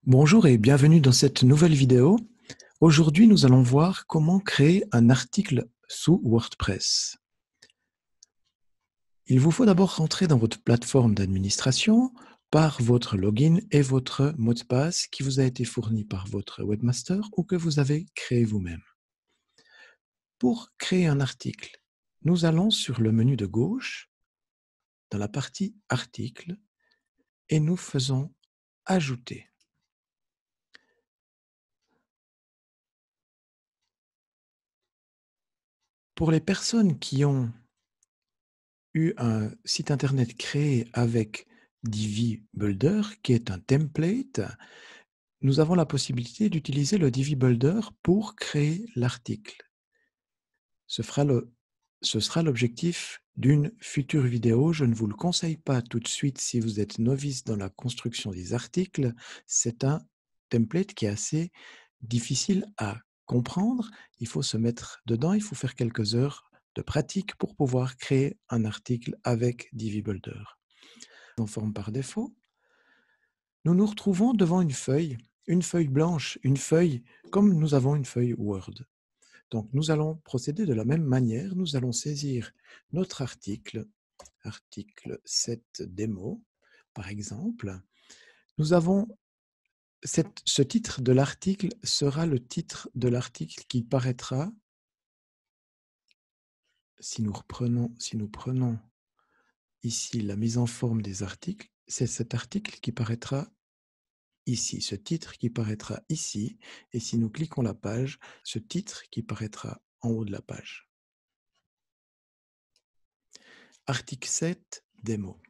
Bonjour et bienvenue dans cette nouvelle vidéo. Aujourd'hui, nous allons voir comment créer un article sous WordPress. Il vous faut d'abord rentrer dans votre plateforme d'administration par votre login et votre mot de passe qui vous a été fourni par votre webmaster ou que vous avez créé vous-même. Pour créer un article, nous allons sur le menu de gauche, dans la partie Articles, et nous faisons Ajouter. Pour les personnes qui ont eu un site internet créé avec Divi Builder, qui est un template, nous avons la possibilité d'utiliser le Divi Builder pour créer l'article. Ce sera l'objectif d'une future vidéo. Je ne vous le conseille pas tout de suite si vous êtes novice dans la construction des articles. C'est un template qui est assez difficile à comprendre. Il faut se mettre dedans, il faut faire quelques heures de pratique pour pouvoir créer un article avec Divi Builder. En forme par défaut, nous nous retrouvons devant une feuille blanche, une feuille comme nous avons une feuille Word. Donc, nous allons procéder de la même manière. Nous allons saisir notre article 7 démo, par exemple. Nous avons ce titre de l'article sera le titre de l'article qui paraîtra, si nous prenons ici la mise en forme des articles, c'est cet article qui paraîtra ici, ce titre qui paraîtra ici, et si nous cliquons la page, ce titre qui paraîtra en haut de la page. Article 7, démo.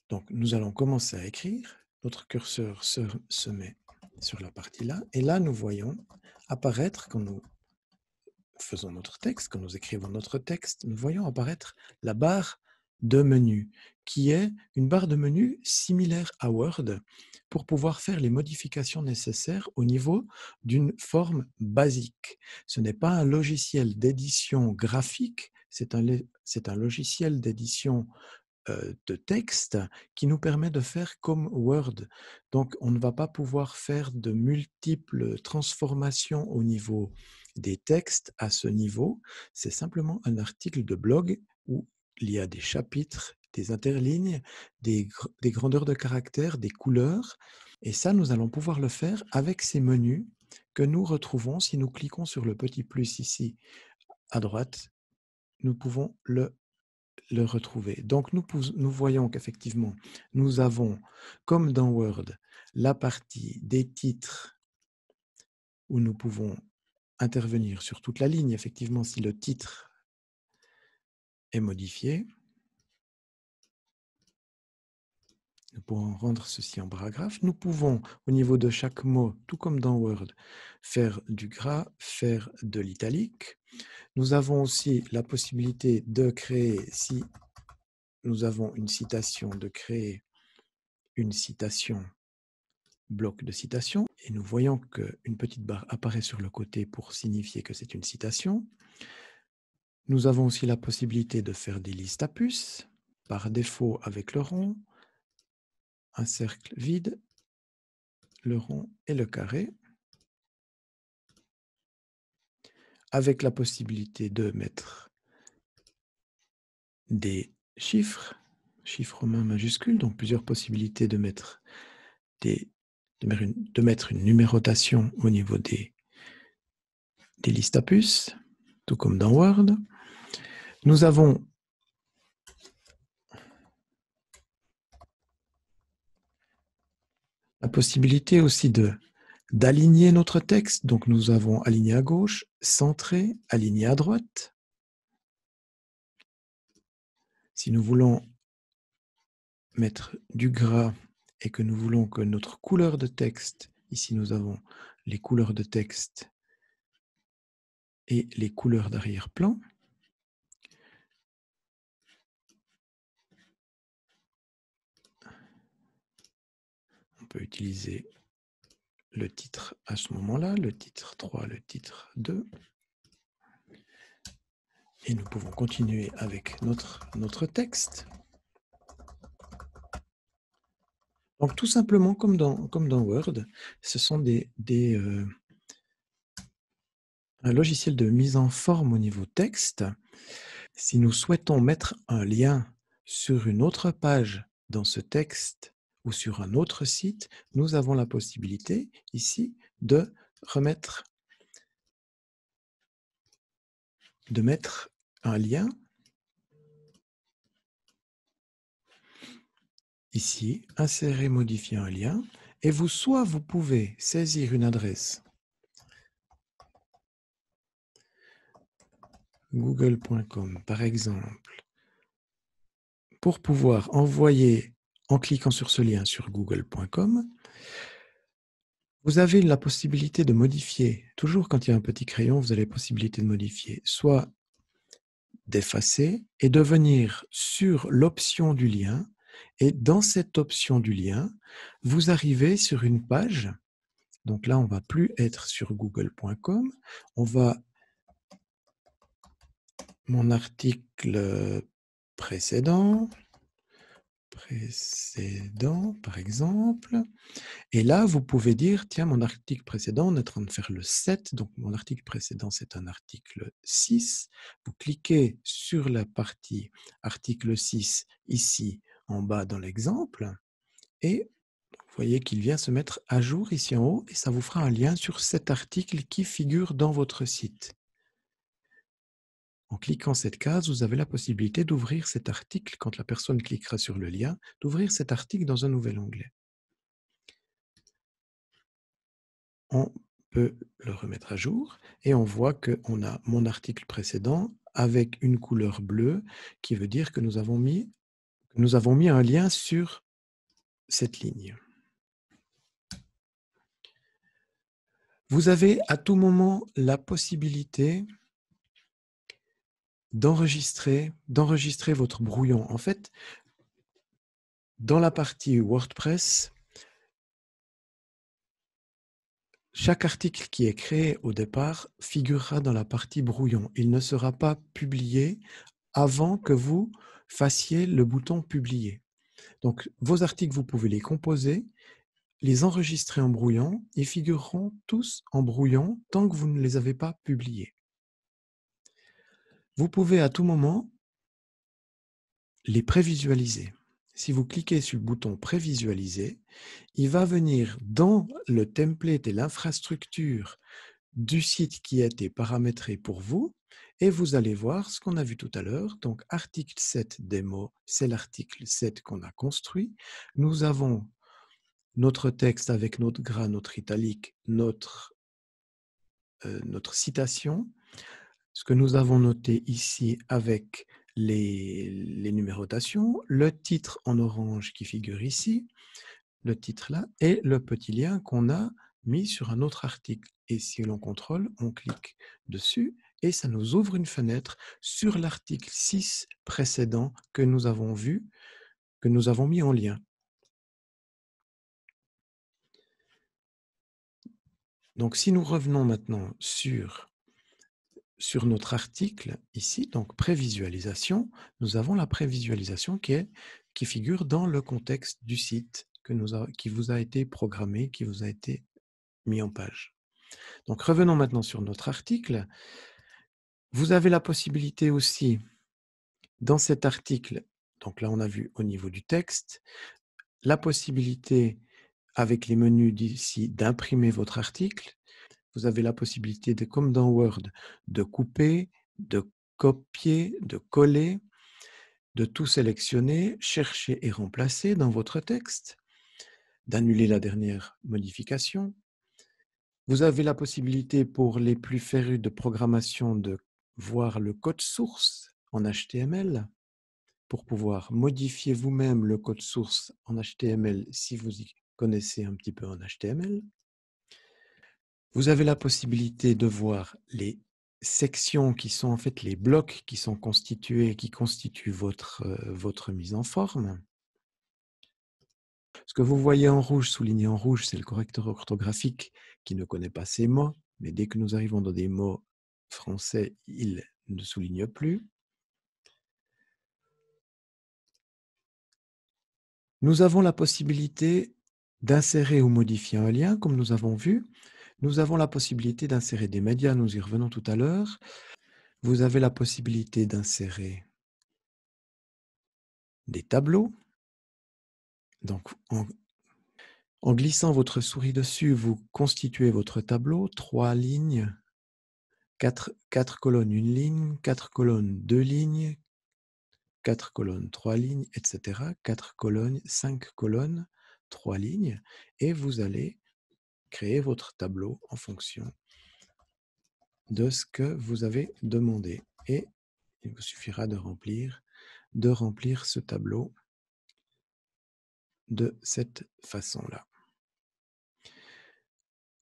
Donc, nous allons commencer à écrire. Notre curseur se met sur la partie là, et là, nous voyons apparaître, quand nous faisons notre texte, quand nous écrivons notre texte, nous voyons apparaître la barre de menu, qui est une barre de menu similaire à Word pour pouvoir faire les modifications nécessaires au niveau d'une forme basique. Ce n'est pas un logiciel d'édition graphique, c'est un logiciel d'édition de texte qui nous permet de faire comme Word. Donc, on ne va pas pouvoir faire de multiples transformations au niveau des textes à ce niveau. C'est simplement un article de blog où il y a des chapitres, des interlignes, des grandeurs de caractères, des couleurs. Et ça, nous allons pouvoir le faire avec ces menus que nous retrouvons si nous cliquons sur le petit plus ici à droite. Nous pouvons le retrouver. Donc, nous voyons qu'effectivement, nous avons, comme dans Word, la partie des titres où nous pouvons intervenir sur toute la ligne, effectivement, si le titre est modifié. Nous pouvons rendre ceci en paragraphe. Nous pouvons, au niveau de chaque mot, tout comme dans Word, faire du gras, faire de l'italique. Nous avons aussi la possibilité de créer, si nous avons une citation, de créer une citation, bloc de citation, et nous voyons qu'une petite barre apparaît sur le côté pour signifier que c'est une citation. Nous avons aussi la possibilité de faire des listes à puces, par défaut avec le rond, un cercle vide, le rond et le carré, avec la possibilité de mettre des chiffres romains majuscules, donc plusieurs possibilités de mettre une numérotation au niveau des listes à puces, tout comme dans Word. Nous avons la possibilité aussi d'aligner notre texte. Donc, nous avons aligné à gauche, centré, aligné à droite. Si nous voulons mettre du gras et que nous voulons que notre couleur de texte, ici nous avons les couleurs de texte et les couleurs d'arrière-plan. On peut utiliser le titre à ce moment-là, le titre 3, le titre 2. Et nous pouvons continuer avec notre texte. Donc, tout simplement, comme dans Word, ce sont un logiciel de mise en forme au niveau texte. Si nous souhaitons mettre un lien sur une autre page dans ce texte ou sur un autre site, nous avons la possibilité ici de mettre un lien ici, insérer, modifier un lien, et soit vous pouvez saisir une adresse google.com par exemple, pour pouvoir envoyer en cliquant sur ce lien sur google.com. Vous avez la possibilité de modifier, toujours quand il y a un petit crayon, vous avez la possibilité de modifier, soit d'effacer et de venir sur l'option du lien. Et dans cette option du lien, vous arrivez sur une page. Donc là, on ne va plus être sur google.com. On va mon article précédent, par exemple. Et là, vous pouvez dire, tiens, mon article précédent, on est en train de faire le 7, donc mon article précédent, c'est un article 6. Vous cliquez sur la partie article 6, ici, en bas dans l'exemple, et vous voyez qu'il vient se mettre à jour ici en haut, et ça vous fera un lien sur cet article qui figure dans votre site. En cliquant cette case, vous avez la possibilité d'ouvrir cet article, quand la personne cliquera sur le lien, d'ouvrir cet article dans un nouvel onglet. On peut le remettre à jour et on voit qu'on a mon article précédent avec une couleur bleue qui veut dire que nous avons mis un lien sur cette ligne. Vous avez à tout moment la possibilité d'enregistrer votre brouillon. En fait, dans la partie WordPress, chaque article qui est créé au départ figurera dans la partie brouillon. Il ne sera pas publié avant que vous fassiez le bouton « Publier ». Donc, vos articles, vous pouvez les composer, les enregistrer en brouillon. Ils figureront tous en brouillon tant que vous ne les avez pas publiés. Vous pouvez à tout moment les prévisualiser. Si vous cliquez sur le bouton « Prévisualiser », il va venir dans le template et l'infrastructure du site qui a été paramétré pour vous, et vous allez voir ce qu'on a vu tout à l'heure. Donc, article 7 démo, c'est l'article 7 qu'on a construit. Nous avons notre texte avec notre gras, notre italique, notre citation, ce que nous avons noté ici avec les numérotations, le titre en orange qui figure ici, le titre là, et le petit lien qu'on a mis sur un autre article. Et si l'on contrôle, on clique dessus et ça nous ouvre une fenêtre sur l'article 6 précédent que nous avons vu, que nous avons mis en lien. Donc, si nous revenons maintenant sur notre article ici, donc prévisualisation, nous avons la prévisualisation qui figure dans le contexte du site qui vous a été programmé, qui vous a été mis en page. Donc, revenons maintenant sur notre article. Vous avez la possibilité aussi, dans cet article, donc là on a vu au niveau du texte, la possibilité avec les menus d'ici d'imprimer votre article. Vous avez la possibilité, comme dans Word, de couper, de copier, de coller, de tout sélectionner, chercher et remplacer dans votre texte, d'annuler la dernière modification. Vous avez la possibilité pour les plus férus de programmation de voir le code source en HTML pour pouvoir modifier vous-même le code source en HTML si vous y connaissez un petit peu en HTML. Vous avez la possibilité de voir les sections qui sont en fait les blocs qui sont constitués, qui constituent votre mise en forme. Ce que vous voyez en rouge, souligné en rouge, c'est le correcteur orthographique qui ne connaît pas ces mots, mais dès que nous arrivons dans des mots français, il ne souligne plus. Nous avons la possibilité d'insérer ou modifier un lien, comme nous avons vu. Nous avons la possibilité d'insérer des médias, nous y revenons tout à l'heure. Vous avez la possibilité d'insérer des tableaux. Donc, en glissant votre souris dessus, vous constituez votre tableau, 3 lignes, 4 colonnes, 1 ligne, 4 colonnes, 2 lignes, 4 colonnes, 3 lignes, etc. 4 colonnes, 5 colonnes, 3 lignes, et vous allez créer votre tableau en fonction de ce que vous avez demandé. Et il vous suffira de remplir ce tableau de cette façon-là.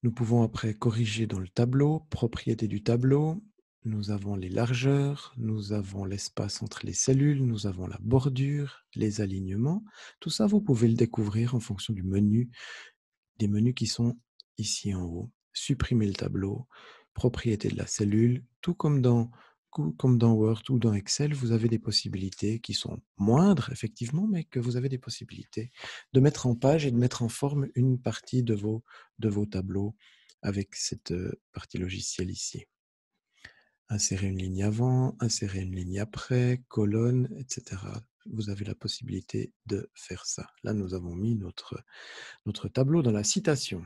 Nous pouvons après corriger dans le tableau, propriétés du tableau. Nous avons les largeurs, nous avons l'espace entre les cellules, nous avons la bordure, les alignements. Tout ça, vous pouvez le découvrir en fonction du menu, des menus qui sont ici en haut. Supprimer le tableau, propriétés de la cellule, tout comme dans Word ou dans Excel, vous avez des possibilités qui sont moindres, effectivement, mais que vous avez des possibilités de mettre en page et de mettre en forme une partie de vos tableaux avec cette partie logicielle ici. Insérer une ligne avant, insérer une ligne après, colonne, etc. Vous avez la possibilité de faire ça. Là, nous avons mis notre tableau dans la citation.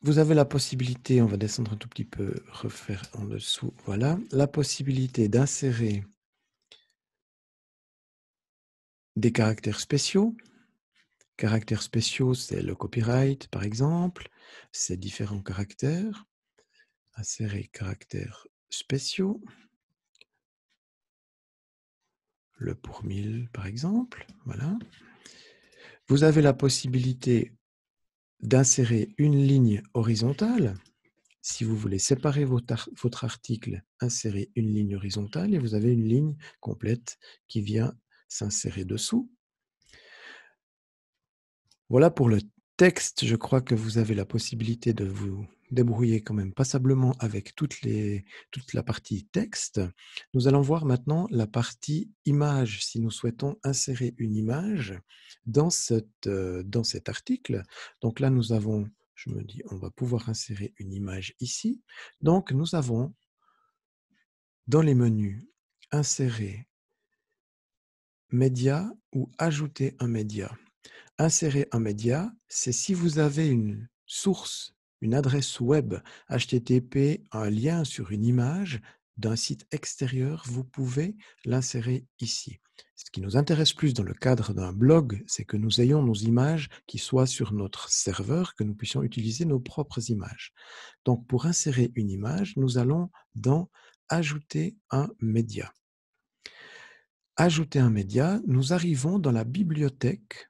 Vous avez la possibilité, on va descendre un tout petit peu, refaire en dessous, voilà, la possibilité d'insérer des caractères spéciaux. Caractères spéciaux, c'est le copyright, par exemple, c'est différents caractères. Insérer caractères spéciaux. Le pour 1000, par exemple, voilà. Vous avez la possibilité d'insérer une ligne horizontale. Si vous voulez séparer votre article, insérez une ligne horizontale et vous avez une ligne complète qui vient s'insérer dessous. Voilà pour le texte. Je crois que vous avez la possibilité de vous débrouiller quand même passablement avec toute la partie texte. Nous allons voir maintenant la partie image. Si nous souhaitons insérer une image dans cet article, donc là nous avons, je me dis, on va pouvoir insérer une image ici. Donc nous avons dans les menus insérer média ou ajouter un média. Insérer un média, c'est si vous avez une source, une adresse web HTTP, un lien sur une image d'un site extérieur, vous pouvez l'insérer ici. Ce qui nous intéresse plus dans le cadre d'un blog, c'est que nous ayons nos images qui soient sur notre serveur, que nous puissions utiliser nos propres images. Donc, pour insérer une image, nous allons dans « Ajouter un média ». Ajouter un média, nous arrivons dans la bibliothèque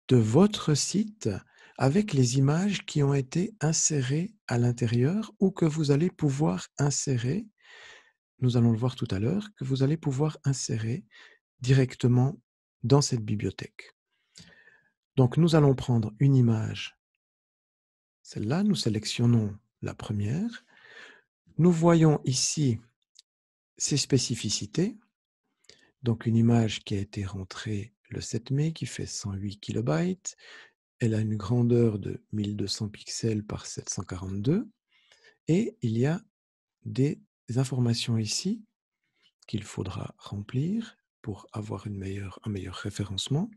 de votre site avec les images qui ont été insérées à l'intérieur ou que vous allez pouvoir insérer, nous allons le voir tout à l'heure, que vous allez pouvoir insérer directement dans cette bibliothèque. Donc nous allons prendre une image, celle-là, nous sélectionnons la première. Nous voyons ici ses spécificités. Donc une image qui a été rentrée le 7 mai, qui fait 108 kilobytes. Elle a une grandeur de 1200 pixels par 742. Et il y a des informations ici qu'il faudra remplir pour avoir un meilleur référencement.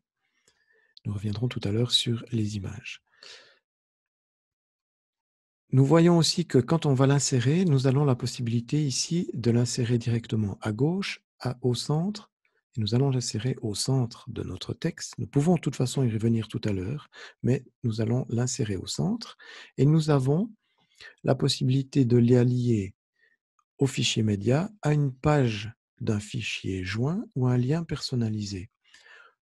Nous reviendrons tout à l'heure sur les images. Nous voyons aussi que quand on va l'insérer, nous avons la possibilité ici de l'insérer directement à gauche, au centre, et nous allons l'insérer au centre de notre texte. Nous pouvons de toute façon y revenir tout à l'heure, mais nous allons l'insérer au centre. Et nous avons la possibilité de l'allier au fichier média à une page d'un fichier joint ou un lien personnalisé.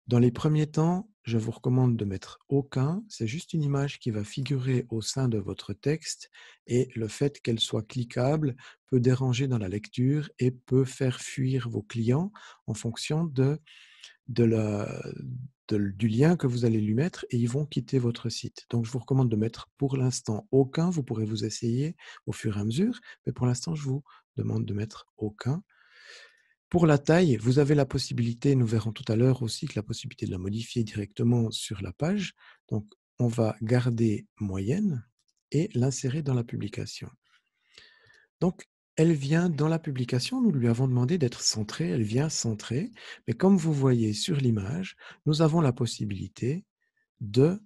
Dans les premiers temps, je vous recommande de mettre aucun. C'est juste une image qui va figurer au sein de votre texte et le fait qu'elle soit cliquable peut déranger dans la lecture et peut faire fuir vos clients en fonction du lien que vous allez lui mettre et ils vont quitter votre site. Donc, je vous recommande de mettre pour l'instant aucun. Vous pourrez vous essayer au fur et à mesure, mais pour l'instant, je vous demande de mettre aucun. Pour la taille, vous avez la possibilité, nous verrons tout à l'heure aussi, que la possibilité de la modifier directement sur la page. Donc, on va garder moyenne et l'insérer dans la publication. Donc, elle vient dans la publication, nous lui avons demandé d'être centrée, elle vient centrée, mais comme vous voyez sur l'image, nous avons la possibilité de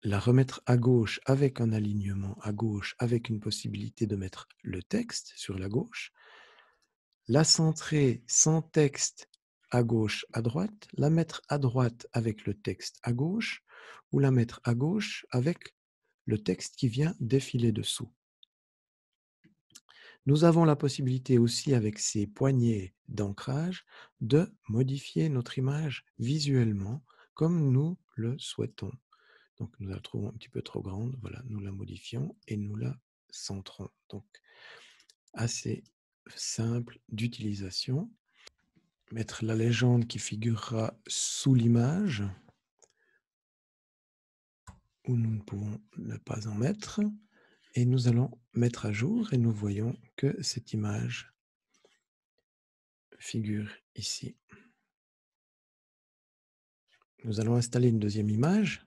la remettre à gauche avec un alignement à gauche, avec une possibilité de mettre le texte sur la gauche, la centrer sans texte à gauche, à droite, la mettre à droite avec le texte à gauche, ou la mettre à gauche avec le texte qui vient défiler dessous. Nous avons la possibilité aussi, avec ces poignées d'ancrage, de modifier notre image visuellement comme nous le souhaitons. Donc, nous la trouvons un petit peu trop grande. Voilà, nous la modifions et nous la centrons. Donc, assez simple d'utilisation. Mettre la légende qui figurera sous l'image, où nous ne pouvons ne pas en mettre. Et nous allons mettre à jour et nous voyons que cette image figure ici. Nous allons installer une deuxième image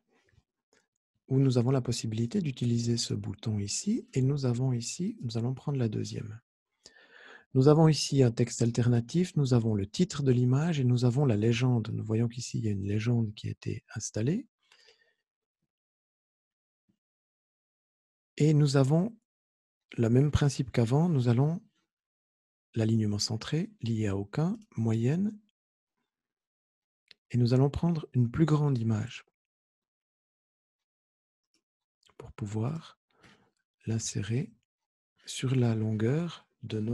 où nous avons la possibilité d'utiliser ce bouton ici et nous allons prendre la deuxième. Nous avons ici un texte alternatif, nous avons le titre de l'image et nous avons la légende. Nous voyons qu'ici, il y a une légende qui a été installée. Et nous avons le même principe qu'avant, nous allons l'alignement centré, lié à aucun, moyenne, et nous allons prendre une plus grande image pour pouvoir l'insérer sur la longueur de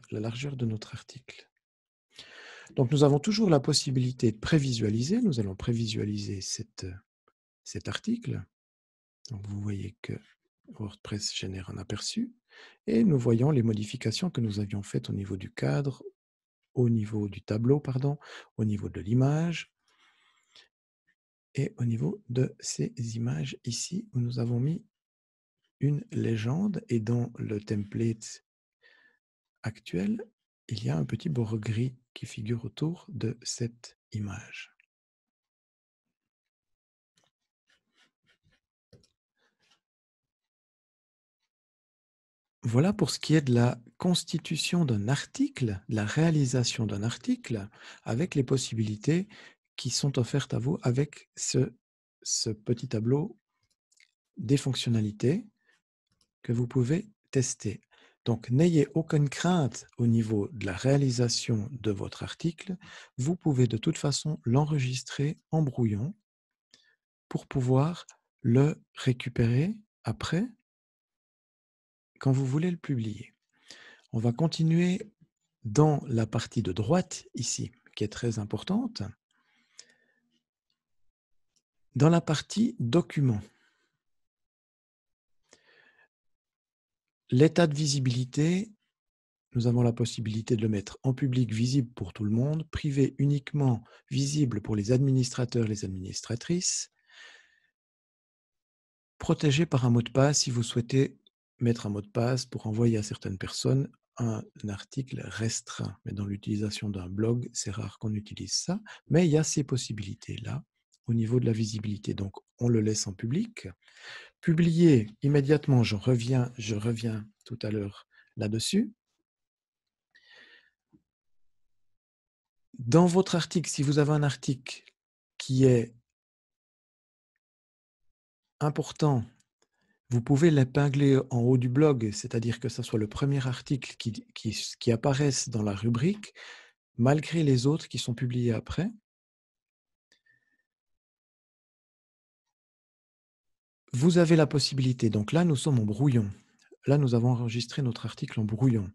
la largeur de notre article. Donc, nous avons toujours la possibilité de prévisualiser. Nous allons prévisualiser cet article. Donc, vous voyez que WordPress génère un aperçu et nous voyons les modifications que nous avions faites au niveau du cadre, au niveau du tableau, pardon, au niveau de l'image et au niveau de ces images ici où nous avons mis une légende et dans le template actuel, il y a un petit bord gris qui figure autour de cette image. Voilà pour ce qui est de la constitution d'un article, de la réalisation d'un article, avec les possibilités qui sont offertes à vous avec ce petit tableau des fonctionnalités que vous pouvez tester. Donc, n'ayez aucune crainte au niveau de la réalisation de votre article. Vous pouvez de toute façon l'enregistrer en brouillon pour pouvoir le récupérer après quand vous voulez le publier. On va continuer dans la partie de droite ici, qui est très importante. Dans la partie document, l'état de visibilité, nous avons la possibilité de le mettre en public, visible pour tout le monde, privé uniquement, visible pour les administrateurs, les administratrices, protégé par un mot de passe si vous souhaitez mettre un mot de passe pour envoyer à certaines personnes un article restreint. Mais dans l'utilisation d'un blog, c'est rare qu'on utilise ça, mais il y a ces possibilités-là au niveau de la visibilité. Donc, on le laisse en public. Publier immédiatement, je reviens tout à l'heure là-dessus. Dans votre article, si vous avez un article qui est important, vous pouvez l'épingler en haut du blog, c'est-à-dire que ce soit le premier article qui apparaisse dans la rubrique, malgré les autres qui sont publiés après. Vous avez la possibilité, donc là nous sommes en brouillon. Là nous avons enregistré notre article en brouillon,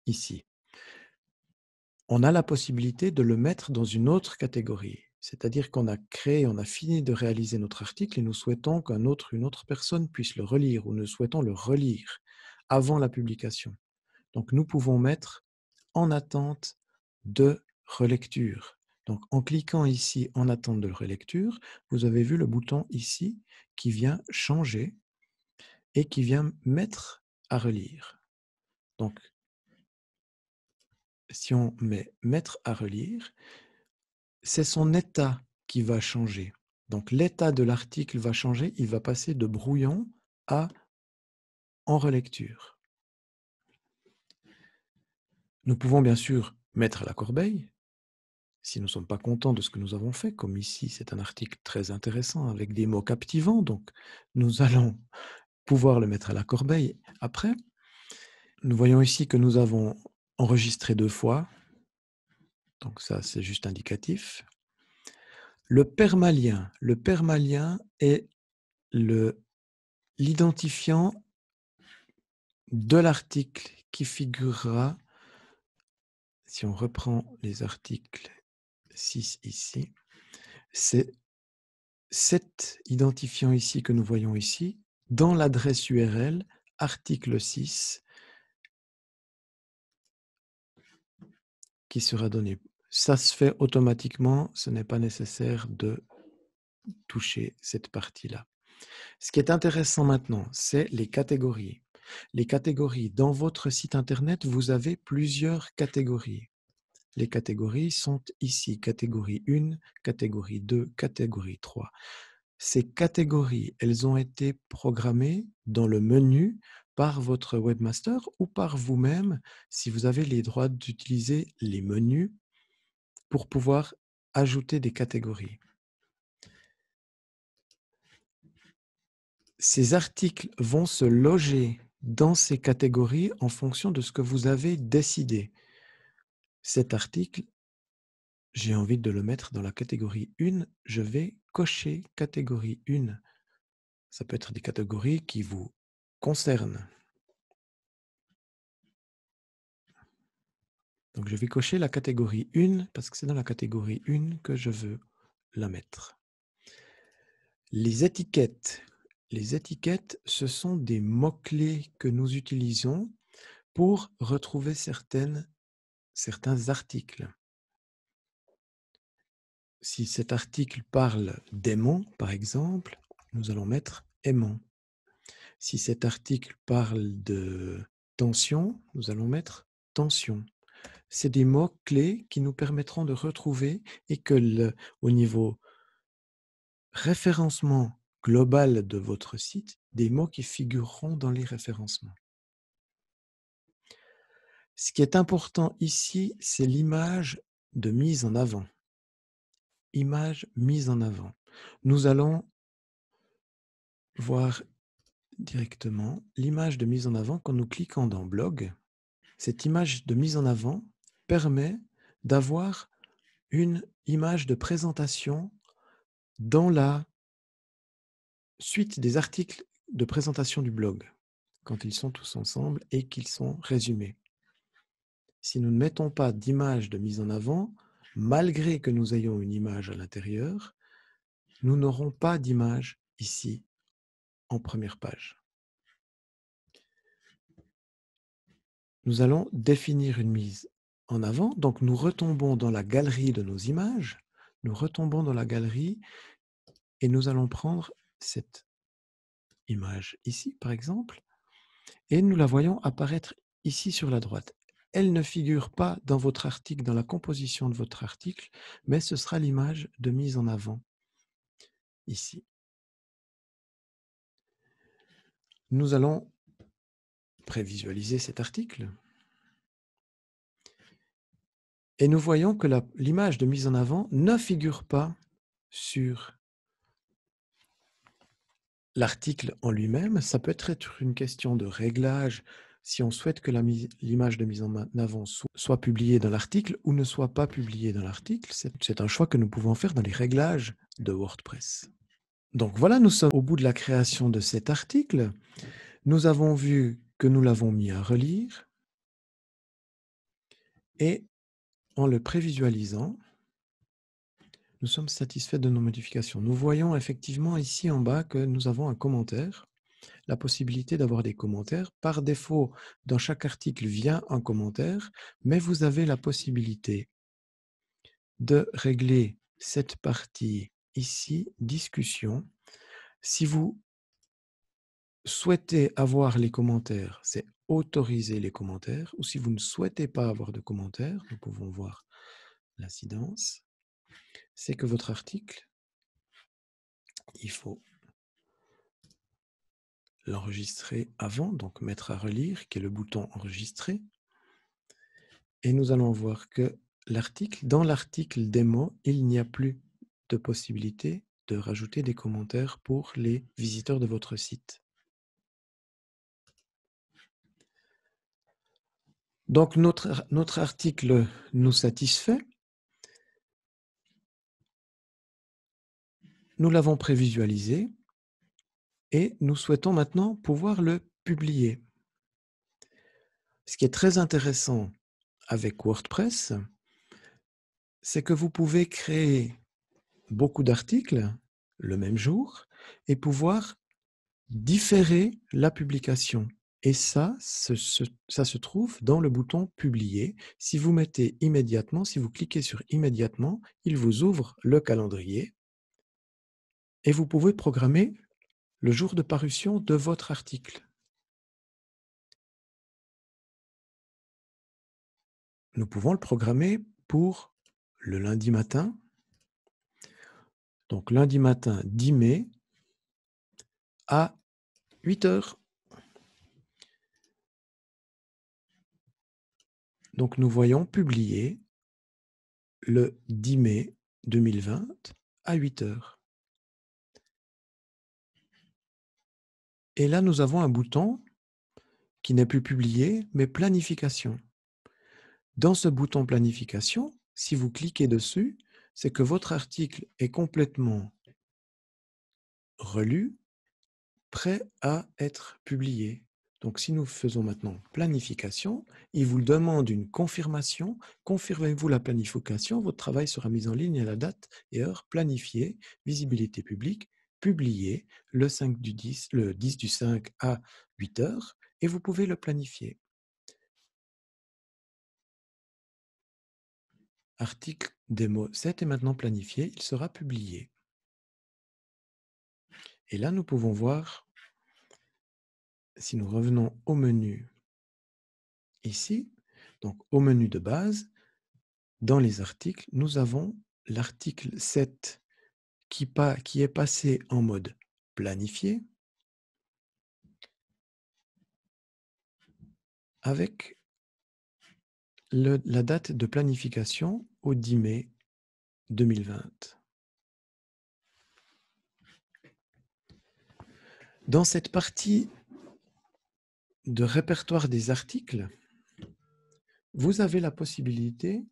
ici. On a la possibilité de le mettre dans une autre catégorie. C'est-à-dire qu'on a créé, on a fini de réaliser notre article et nous souhaitons une autre personne puisse le relire ou nous souhaitons le relire avant la publication. Donc, nous pouvons mettre en attente de relecture. Donc, en cliquant ici en attente de relecture, vous avez vu le bouton ici qui vient changer et qui vient mettre à relire. Donc, si on met mettre à relire, c'est son état qui va changer. Donc l'état de l'article va changer, il va passer de brouillon à en relecture. Nous pouvons bien sûr mettre à la corbeille, si nous ne sommes pas contents de ce que nous avons fait, comme ici c'est un article très intéressant avec des mots captivants, donc nous allons pouvoir le mettre à la corbeille après. Nous voyons ici que nous avons enregistré 2 fois, donc ça c'est juste indicatif. Le permalien est l'identifiant de l'article qui figurera, si on reprend les articles 6 ici, c'est cet identifiant ici que nous voyons ici, dans l'adresse URL, article 6, qui sera donné. Ça se fait automatiquement, ce n'est pas nécessaire de toucher cette partie-là. Ce qui est intéressant maintenant, c'est les catégories. Les catégories, dans votre site internet, vous avez plusieurs catégories. Les catégories sont ici, catégorie 1, catégorie 2, catégorie 3. Ces catégories, elles ont été programmées dans le menu par votre webmaster ou par vous-même, si vous avez les droits d'utiliser les menus pour pouvoir ajouter des catégories. Ces articles vont se loger dans ces catégories en fonction de ce que vous avez décidé. Cet article, j'ai envie de le mettre dans la catégorie 1, je vais cocher catégorie 1. Ça peut être des catégories qui vous concernent. Donc je vais cocher la catégorie 1 parce que c'est dans la catégorie 1 que je veux la mettre. Les étiquettes. Les étiquettes, ce sont des mots-clés que nous utilisons pour retrouver certains articles. Si cet article parle d'aimant, par exemple, nous allons mettre aimant. Si cet article parle de tension, nous allons mettre tension. C'est des mots-clés qui nous permettront de retrouver et que au niveau référencement global de votre site, des mots qui figureront dans les référencements. Ce qui est important ici, c'est l'image de mise en avant. Image mise en avant. Nous allons voir directement l'image de mise en avant quand nous cliquons dans Blog. Cette image de mise en avant permet d'avoir une image de présentation dans la suite des articles de présentation du blog, quand ils sont tous ensemble et qu'ils sont résumés. Si nous ne mettons pas d'image de mise en avant, malgré que nous ayons une image à l'intérieur, nous n'aurons pas d'image ici en première page. Nous allons définir une mise en avant, donc nous retombons dans la galerie de nos images, nous retombons dans la galerie et nous allons prendre cette image ici, par exemple, et nous la voyons apparaître ici sur la droite. Elle ne figure pas dans votre article, dans la composition de votre article, mais ce sera l'image de mise en avant ici. Nous allons prévisualiser cet article et nous voyons que l'image de mise en avant ne figure pas sur l'article en lui-même. Ça peut être une question de réglage si on souhaite que l'image de mise en avant soit publiée dans l'article ou ne soit pas publiée dans l'article. C'est un choix que nous pouvons faire dans les réglages de WordPress. Donc voilà, nous sommes au bout de la création de cet article. Nous avons vu que nous l'avons mis à relire et en le prévisualisant, nous sommes satisfaits de nos modifications. Nous voyons effectivement ici en bas que nous avons un commentaire, la possibilité d'avoir des commentaires. Par défaut, dans chaque article vient un commentaire, mais vous avez la possibilité de régler cette partie ici, discussion. Si vous souhaitez avoir les commentaires, c'est autoriser les commentaires, ou si vous ne souhaitez pas avoir de commentaires, nous pouvons voir l'incidence, c'est que votre article, il faut l'enregistrer avant, donc mettre à relire, qui est le bouton enregistrer. Et nous allons voir que dans l'article démo, il n'y a plus de possibilité de rajouter des commentaires pour les visiteurs de votre site. Donc notre article nous satisfait. Nous l'avons prévisualisé et nous souhaitons maintenant pouvoir le publier. Ce qui est très intéressant avec WordPress, c'est que vous pouvez créer beaucoup d'articles le même jour et pouvoir différer la publication. Et ça se trouve dans le bouton « Publier ». Si vous mettez « Immédiatement », si vous cliquez sur « Immédiatement », il vous ouvre le calendrier et vous pouvez programmer le jour de parution de votre article. Nous pouvons le programmer pour le lundi matin. Donc lundi matin 10 mai à 8 heures. Donc nous voyons publier le 10 mai 2020 à 8 heures. Et là, nous avons un bouton qui n'est plus publié, mais planification. Dans ce bouton planification, si vous cliquez dessus, c'est que votre article est complètement relu, prêt à être publié. Donc, si nous faisons maintenant planification, il vous demande une confirmation. Confirmez-vous la planification, votre travail sera mis en ligne à la date et heure planifiée, visibilité publique, publié le 10 du 5 à 8 heures, et vous pouvez le planifier. Article démo 7 est maintenant planifié, il sera publié. Et là, nous pouvons voir, si nous revenons au menu ici, donc au menu de base, dans les articles, nous avons l'article 7 qui est passé en mode planifié avec la date de planification au 10 mai 2020. Dans cette partie de répertoire des articles, vous avez la possibilité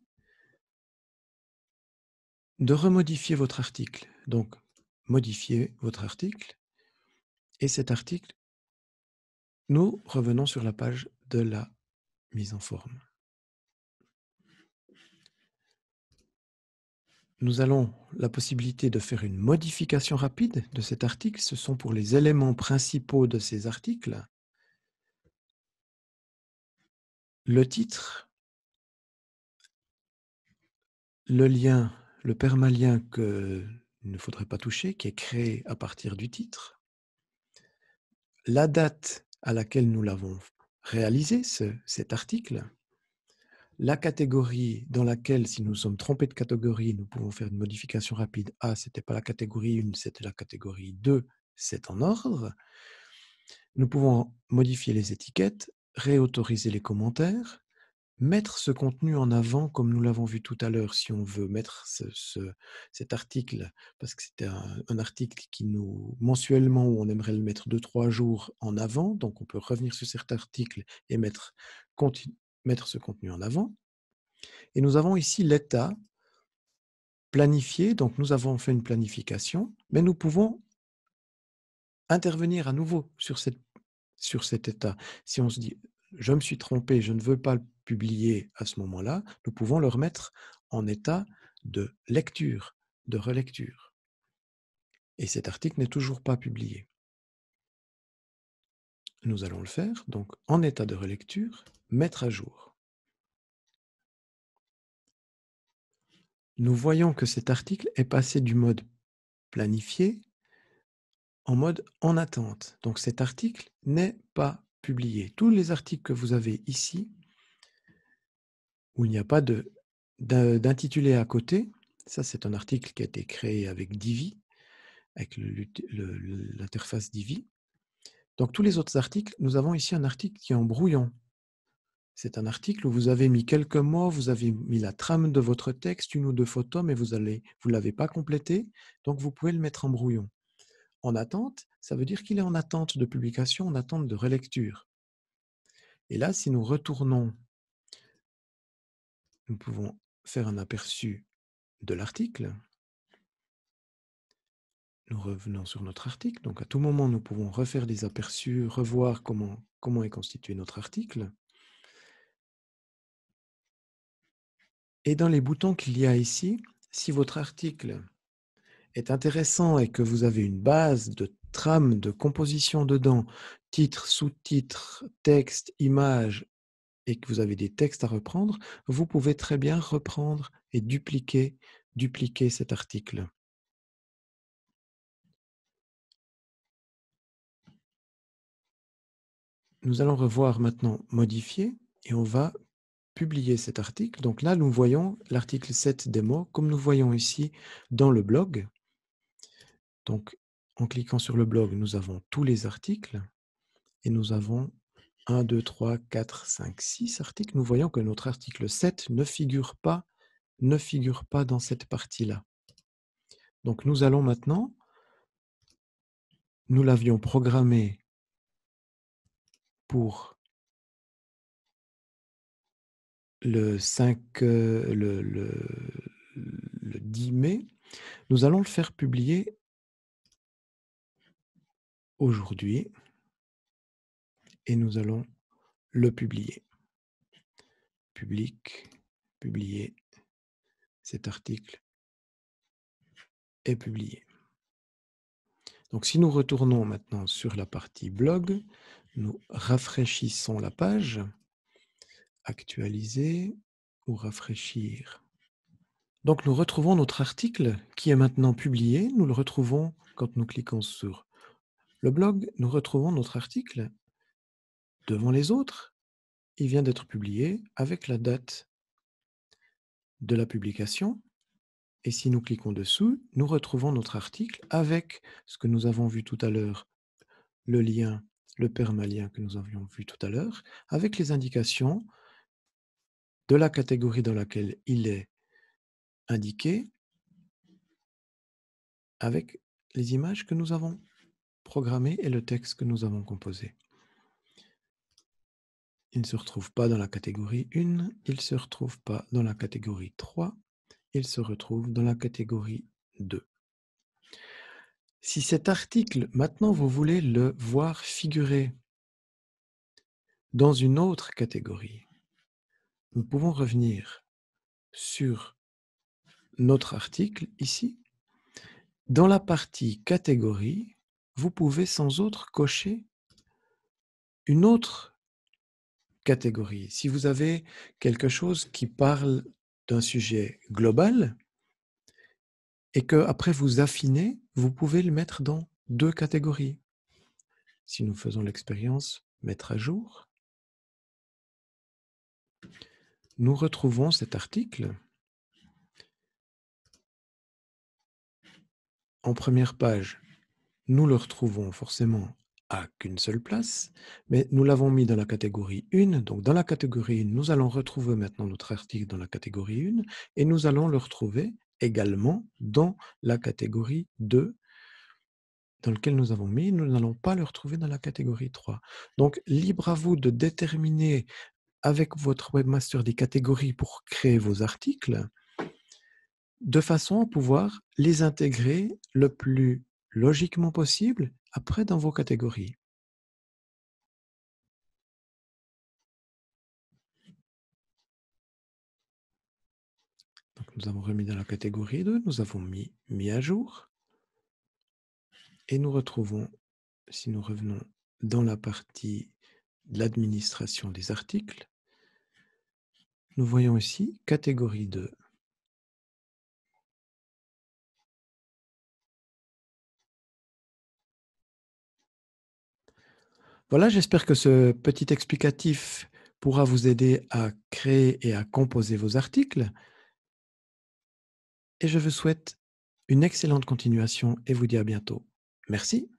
de remodifier votre article. Donc, modifier votre article. Et cet article, nous revenons sur la page de la mise en forme. Nous avons la possibilité de faire une modification rapide de cet article. Ce sont pour les éléments principaux de ces articles. Le titre, le lien, le permalien qu'il ne faudrait pas toucher, qui est créé à partir du titre. La date à laquelle nous l'avons réalisé, cet article. La catégorie dans laquelle, si nous sommes trompés de catégorie, nous pouvons faire une modification rapide. Ah, ce n'était pas la catégorie 1, c'était la catégorie 2, c'est en ordre. Nous pouvons modifier les étiquettes, réautoriser les commentaires, mettre ce contenu en avant comme nous l'avons vu tout à l'heure si on veut mettre cet article, parce que c'était un article qui nous, mensuellement, où on aimerait le mettre 2-3 jours en avant, donc on peut revenir sur cet article et mettre ce contenu en avant. Et nous avons ici l'état planifié, donc nous avons fait une planification, mais nous pouvons intervenir à nouveau sur cet état. Si on se dit, je me suis trompé, je ne veux pas le publier à ce moment-là, nous pouvons le remettre en état de lecture, de relecture. Et cet article n'est toujours pas publié. Nous allons le faire, donc en état de relecture, mettre à jour. Nous voyons que cet article est passé du mode planifié en mode en attente. Donc cet article n'est pas publier. Tous les articles que vous avez ici, où il n'y a pas d'intitulé à côté, ça c'est un article qui a été créé avec Divi, avec l'interface Divi. Donc tous les autres articles, nous avons ici un article qui est en brouillon. C'est un article où vous avez mis quelques mots, vous avez mis la trame de votre texte, une ou deux photos, mais vous ne l'avez pas complété, donc vous pouvez le mettre en brouillon. En attente, ça veut dire qu'il est en attente de publication, en attente de relecture. Et là, si nous retournons, nous pouvons faire un aperçu de l'article. Nous revenons sur notre article. Donc, à tout moment, nous pouvons refaire des aperçus, revoir comment est constitué notre article. Et dans les boutons qu'il y a ici, si votre article est intéressant et que vous avez une base de trame, de composition dedans, titre, sous-titre, texte, image, et que vous avez des textes à reprendre, vous pouvez très bien reprendre et dupliquer cet article. Nous allons revoir maintenant modifier et on va publier cet article. Donc là, nous voyons l'article 7 démo, comme nous voyons ici dans le blog. Donc, en cliquant sur le blog, nous avons tous les articles et nous avons 1, 2, 3, 4, 5, 6 articles. Nous voyons que notre article 7 ne figure pas dans cette partie-là. Donc, nous allons maintenant, nous l'avions programmé pour le 10 mai. Nous allons le faire publier aujourd'hui et nous allons le publier. Public, publier, cet article est publié. Donc si nous retournons maintenant sur la partie blog, nous rafraîchissons la page, actualiser ou rafraîchir. Donc nous retrouvons notre article qui est maintenant publié. Nous le retrouvons quand nous cliquons sur le blog. Nous retrouvons notre article devant les autres. Il vient d'être publié avec la date de la publication. Et si nous cliquons dessous, nous retrouvons notre article avec ce que nous avons vu tout à l'heure, le lien, le permalien que nous avions vu tout à l'heure, avec les indications de la catégorie dans laquelle il est indiqué, avec les images que nous avons programmées et le texte que nous avons composé. Il ne se retrouve pas dans la catégorie 1, il ne se retrouve pas dans la catégorie 3, il se retrouve dans la catégorie 2. Si cet article, maintenant, vous voulez le voir figurer dans une autre catégorie, nous pouvons revenir sur notre article ici. Dans la partie catégorie, vous pouvez sans autre cocher une autre catégorie. Si vous avez quelque chose qui parle d'un sujet global et que après vous affinez, vous pouvez le mettre dans 2 catégories. Si nous faisons l'expérience mettre à jour, nous retrouvons cet article. En première page, nous le retrouvons forcément à qu'une seule place, mais nous l'avons mis dans la catégorie 1. Donc, dans la catégorie 1, nous allons retrouver maintenant notre article dans la catégorie 1 et nous allons le retrouver également dans la catégorie 2 dans lequel nous avons mis. Nous n'allons pas le retrouver dans la catégorie 3. Donc, libre à vous de déterminer avec votre webmaster des catégories pour créer vos articles de façon à pouvoir les intégrer le plus logiquement possible après dans vos catégories. Donc, nous avons remis dans la catégorie 2, nous avons mis à jour et nous retrouvons, si nous revenons dans la partie de l'administration des articles, nous voyons ici catégorie 2. Voilà, j'espère que ce petit explicatif pourra vous aider à créer et à composer vos articles et je vous souhaite une excellente continuation et vous dis à bientôt. Merci.